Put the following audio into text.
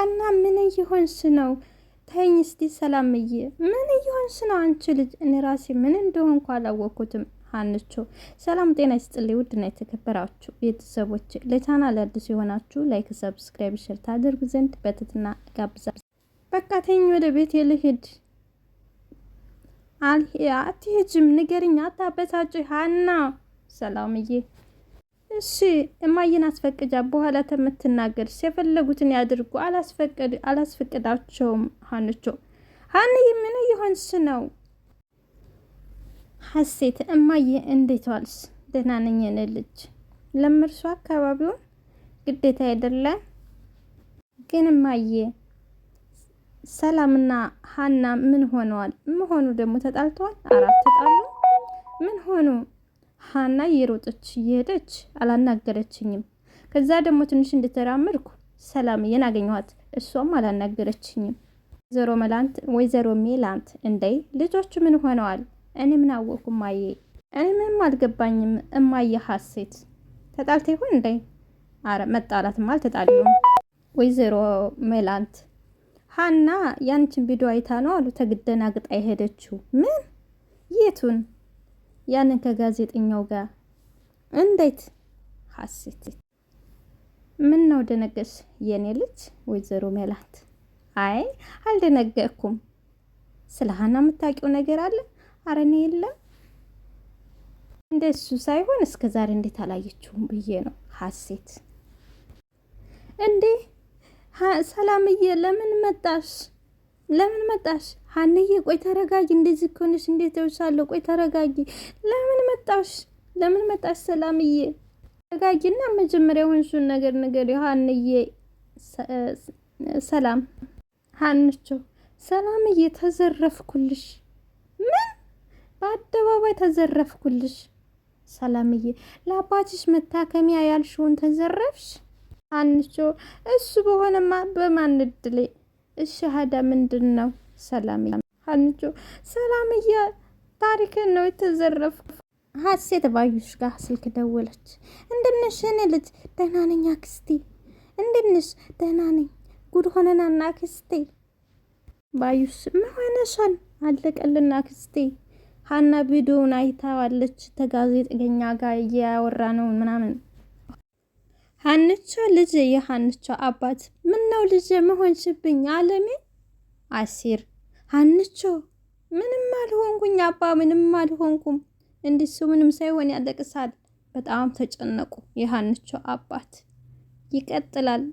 ሀና ምን እየሆንሽ ነው? ተይኝ እስቲ ሰላምዬ፣ ምን እየሆንሽ ነው አንቺ ልጅ? እኔ ራሴ ምን እንደሆንኩ አላወቅኩትም። ሀንቾ ሰላም ጤና ይስጥልኝ። ውድና የተከበራችሁ ቤተሰቦች ለቻናል አዲስ የሆናችሁ ላይክ፣ ሰብስክራይብ፣ ሼር ታደርጉ ዘንድ በትህትና ጋብዛለሁ። በቃ ተይኝ፣ ወደ ቤት ልሂድ። አትሄጂም? ንገሪኝ፣ አታበሳጭ ሀና። ሰላምዬ እሺ እማዬን አስፈቅጃ በኋላ ተምትናገርሽ የፈለጉትን ያድርጉ። አላስፈቅዳቸውም። ሀንቾ ሀንዬ ምን እየሆንሽ ነው? ሀሴት እማዬ እንዴት ዋልሽ? ደህና ነኝ የኔ ልጅ። ለምርሱ አካባቢውን ግዴታ አይደለም ግን እማዬ ሰላምና ሀና ምን ሆነዋል? መሆኑ ደግሞ ተጣልተዋል? አራት ተጣሉ። ምን ሆኑ? ሀና እየሮጠች እየሄደች አላናገረችኝም። ከዛ ደግሞ ትንሽ እንደተራመድኩ ሰላምዬን አገኘኋት። እሷም አላናገረችኝም። ወይዘሮ ሜላንት እንዴ ልጆቹ ምን ሆነዋል? እኔ ምን አወቅኩ እማዬ? እኔ ምንም አልገባኝም እማዬ። ሀሴት ተጣልተ ይሆን እንዴ? አረ መጣላትም አልተጣሉም። ወይዘሮ ሜላንት ሀና ያንቺን ቪዲዮ አይታ ነው አሉ ተግደናግጣ የሄደችው። ምን? የቱን? ያንን ከጋዜጠኛው ጋር። እንዴት? ሀሴት ምን ነው ደነገሽ የኔ ልጅ? ወይዘሮ ሜላት አይ አልደነገኩም። ስለ ሀና የምታውቂው ነገር አለ? አረ እኔ የለም። እንደሱ ሳይሆን እስከ ዛሬ እንዴት አላየችውም ብዬ ነው። ሀሴት እንዴ ሰላምዬ ለምን መጣሽ? ለምን መጣሽ? ሀንዬ ቆይ ተረጋጊ። እንደዚህ ከሆነሽ እንዴት ተውሻለሁ? ቆይ ተረጋጊ። ለምን መጣሽ? ለምን መጣሽ? ሰላምዬ ተረጋጊና መጀመሪያ ሆንሽውን ነገር ሀንዬ ሰላም ሀንቾ ሰላምዬ ተዘረፍኩልሽ። ምን? በአደባባይ ተዘረፍኩልሽ? ሰላምዬ ለአባትሽ መታከሚያ ያልሽውን ተዘረፍሽ? ሀንቾ እሱ በሆነማ በማን እድሌ። እሺ ሀዳ ምንድን ነው? ሰላምዬ ሀንቾ ሰላምዬ ታሪክን ነው የተዘረፍኩ። ሀሴት ባዩሽ ጋር ስልክ ደወለች። እንደነሽ የኔ ልጅ? ደህና ነኝ አክስቴ። እንደነሽ? ደህና ነኝ። ጉድ ሆነናና አክስቴ። ባዩሽ ምን ሆነሻል? አለቀልና አክስቴ። ሀና ቪዲዮውን አይታዋለች ተጋዜጠኛ ጋር እያወራ ነው ምናምን። ሀንቾ ልጅ የሀንቾ አባት ምን ነው ልጅ መሆንሽብኝ? አለሜ አሲር ሀንቾ ምንም አልሆንኩኝ አባ፣ ምንም አልሆንኩም። እንዲሱ ምንም ሳይሆን ያለቅሳል። በጣም ተጨነቁ የሀንቾ አባት። ይቀጥላል።